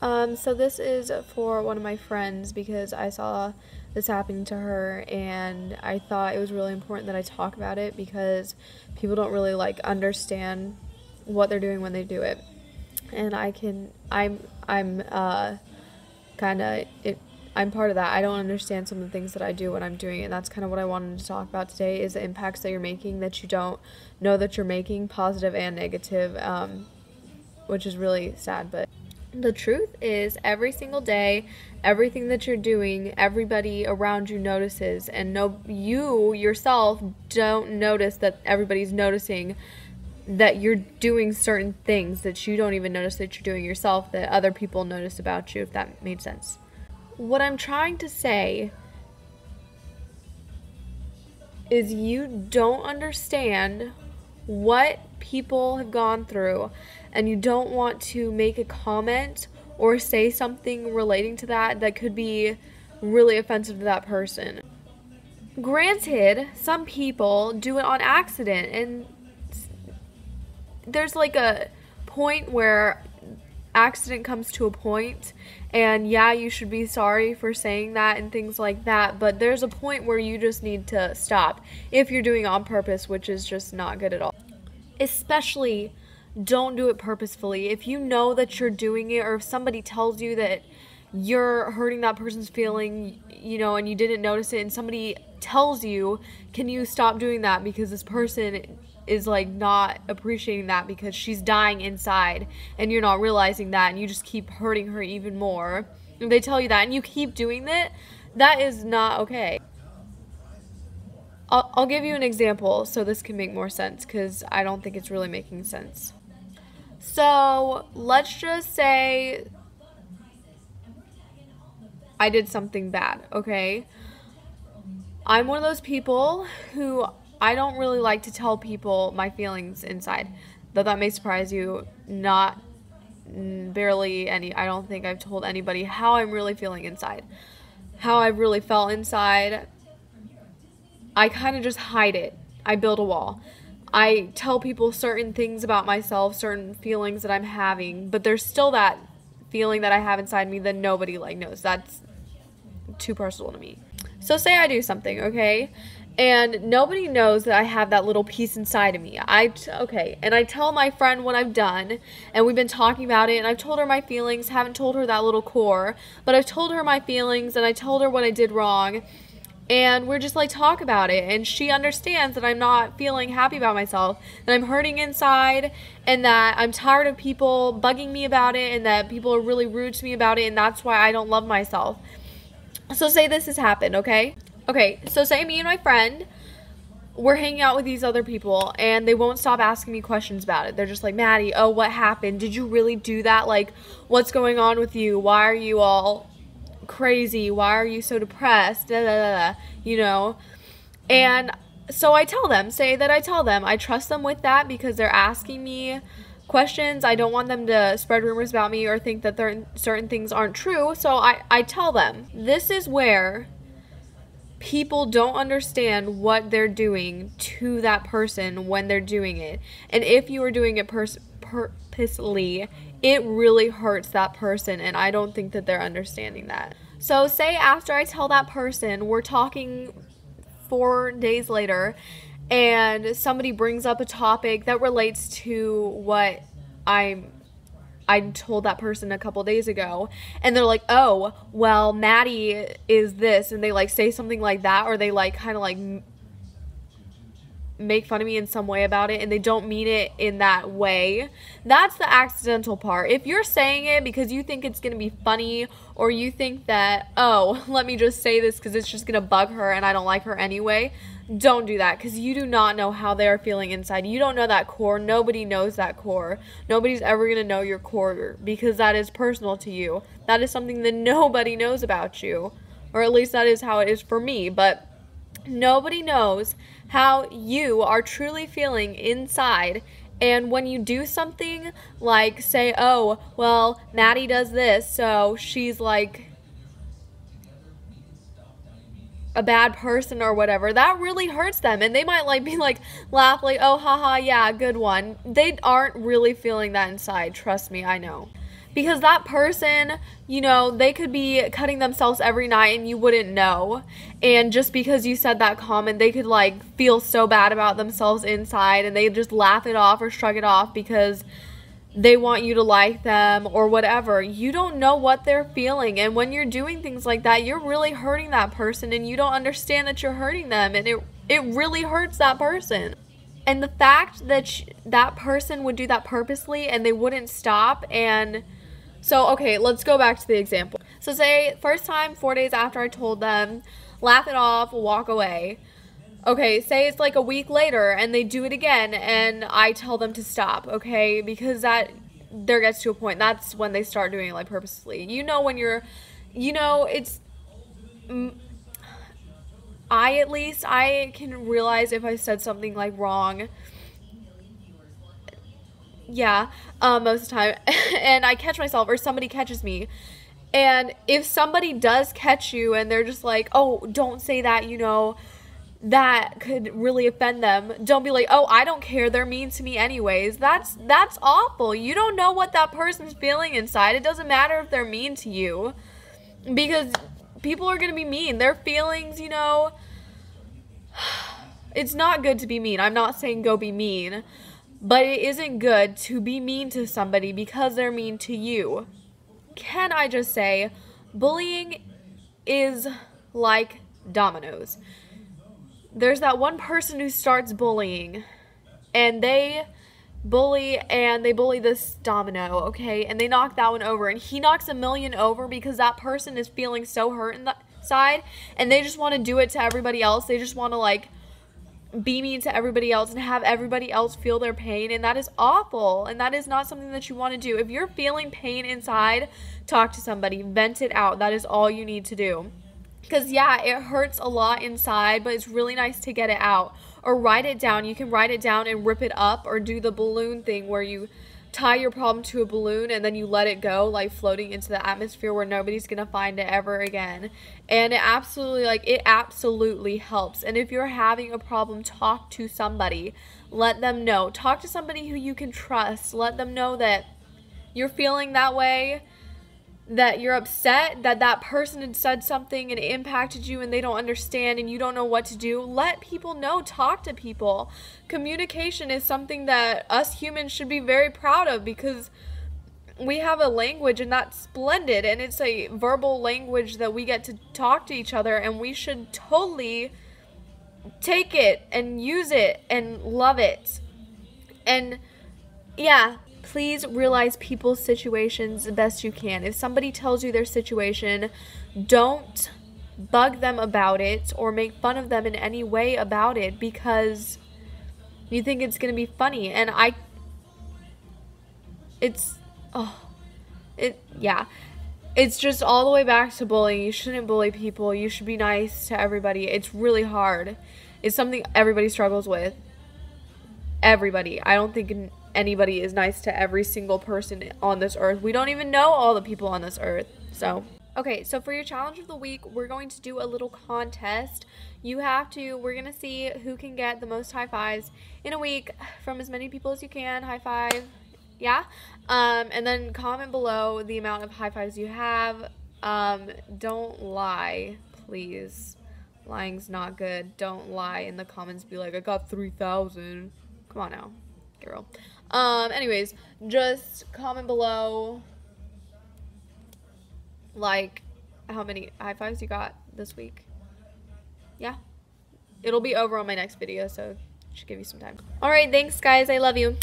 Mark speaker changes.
Speaker 1: So this is for one of my friends because I saw this happening to her and I thought it was really important that I talk about it because people don't really understand what they're doing when they do it. And I'm kind of it I'm part of that. I don't understand some of the things that I do when I'm doing it. And that's kind of what I wanted to talk about today is the impacts that you're making that you don't know that you're making, positive and negative, which is really sad, but the truth is, every single day, everything that you're doing, everybody around you notices, and no, you yourself don't notice that everybody's noticing that you're doing certain things that you don't even notice that you're doing yourself, that other people notice about you, if that made sense. What I'm trying to say is you don't understand what people have gone through and you don't want to make a comment or say something relating to that that could be really offensive to that person. Granted, some people do it on accident and there's a point where accident comes to a point and yeah, you should be sorry for saying that and things like that, but there's a point where you just need to stop if you're doing it on purpose, which is just not good at all. Especially don't do it purposefully. If you know that you're doing it, or if somebody tells you that you're hurting that person's feeling, and you didn't notice it, and somebody tells you, can you stop doing that because this person is not appreciating that because she's dying inside and you're not realizing that and you just keep hurting her even more. If they tell you that and you keep doing it, that is not okay. I'll give you an example so this can make more sense because I don't think it's really making sense. So let's just say I did something bad, okay? I'm one of those people who I don't really like to tell people my feelings inside. Though that may surprise you, not barely any. I don't think I've told anybody how I'm really feeling inside. How I really felt inside. I kind of just hide it. I build a wall. I tell people certain things about myself, certain feelings that I'm having, but there's still that feeling that I have inside me that nobody knows. That's too personal to me. So say I do something, okay? And nobody knows that I have that little piece inside of me. And I tell my friend what I've done, and we've been talking about it, and I've told her my feelings, haven't told her that little core, but I've told her my feelings, and I told her what I did wrong, and we're just talk about it, and she understands that I'm not feeling happy about myself, that I'm hurting inside, and that I'm tired of people bugging me about it, and that people are really rude to me about it, and that's why I don't love myself. So say this has happened, okay? Okay, so say me and my friend, we're hanging out with these other people, and they won't stop asking me questions about it. They're just like, Maddie, oh, what happened? Did you really do that? What's going on with you? Why are you all crazy? Why are you so depressed? Da, da, da, da, And so I tell them, I trust them with that because they're asking me questions. I don't want them to spread rumors about me or think that certain things aren't true. So I tell them. This is where people don't understand what they're doing to that person when they're doing it. And if you are doing it purposely, it really hurts that person, and I don't think that they're understanding that. So say after I tell that person, we're talking 4 days later, and somebody brings up a topic that relates to what I told that person a couple days ago, and they're like, oh, well, Maddie is this, and they say something like that, or they kind of make fun of me in some way about it, and they don't mean it in that way. That's the accidental part. If you're saying it because you think it's gonna be funny, or you think that, oh, let me just say this because it's just gonna bug her and I don't like her anyway, don't do that, because you do not know how they are feeling inside. You don't know that core. Nobody knows that core. Nobody's ever gonna know your core because that is personal to you. That is something that nobody knows about you, or at least that is how it is for me. But nobody knows how you are truly feeling inside. And when you do something say, oh, well, Maddie does this, so she's a bad person or whatever, that really hurts them, and they might laugh oh, haha, yeah, good one. They aren't really feeling that inside. Trust me, I know. Because that person, you know, they could be cutting themselves every night and you wouldn't know. And just because you said that comment, they could like feel so bad about themselves inside and they just laugh it off or shrug it off because they want you to like them or whatever. You don't know what they're feeling. And when you're doing things like that, you're really hurting that person and you don't understand that you're hurting them. And it really hurts that person. And the fact that that person would do that purposely and they wouldn't stop. And so, okay, let's go back to the example. So say first time, 4 days after I told them, laugh it off, walk away. Okay, say it's like a week later and they do it again and I tell them to stop, okay? Because there gets to a point, that's when they start doing it like purposely. You know when you're, you know, it's, I can realize if I said something like wrong. Yeah, most of the time. And I catch myself or somebody catches me. And if somebody does catch you and they're just like, oh, don't say that, you know, that could really offend them. Don't be like, oh, I don't care, they're mean to me anyways. That's awful. You don't know what that person's feeling inside. It doesn't matter if they're mean to you because people are gonna be mean. Their feelings, you know, it's not good to be mean. I'm not saying go be mean, but it isn't good to be mean to somebody because they're mean to you. Can I just say, bullying is like dominoes. There's that one person who starts bullying and they bully this domino, okay, and they knock that one over and he knocks a million over because that person is feeling so hurt inside and they just want to do it to everybody else. They just want to like be mean to everybody else and have everybody else feel their pain, and that is awful and that is not something that you want to do. If you're feeling pain inside, talk to somebody, vent it out. That is all you need to do. Because, yeah, it hurts a lot inside, but it's really nice to get it out. Or write it down. You can write it down and rip it up, or do the balloon thing where you tie your problem to a balloon and then you let it go, like floating into the atmosphere where nobody's going to find it ever again. And it absolutely helps. And if you're having a problem, talk to somebody. Let them know. Talk to somebody who you can trust. Let them know that you're feeling that way, that you're upset, that that person had said something and it impacted you and they don't understand and you don't know what to do. Let people know. Talk to people. Communication is something that us humans should be very proud of because we have a language and that's splendid, and it's a verbal language that we get to talk to each other, and we should totally take it and use it and love it. And yeah, please realize people's situations the best you can. If somebody tells you their situation, don't bug them about it or make fun of them in any way about it because you think it's going to be funny. And it's just all the way back to bullying. You shouldn't bully people. You should be nice to everybody. It's really hard. It's something everybody struggles with. Everybody. I don't think anybody is nice to every single person on this earth. We don't even know all the people on this earth. So, okay, so for your challenge of the week, we're going to do a little contest. We're going to see who can get the most high fives in a week from as many people as you can. High five. Yeah. And then comment below the amount of high fives you have. Don't lie, please. Lying's not good. Don't lie in the comments. Be like, I got 3,000. Come on now, girl. Anyways, just comment below, like, how many high fives you got this week. Yeah. It'll be over on my next video, so should give you some time. Alright, thanks guys. I love you.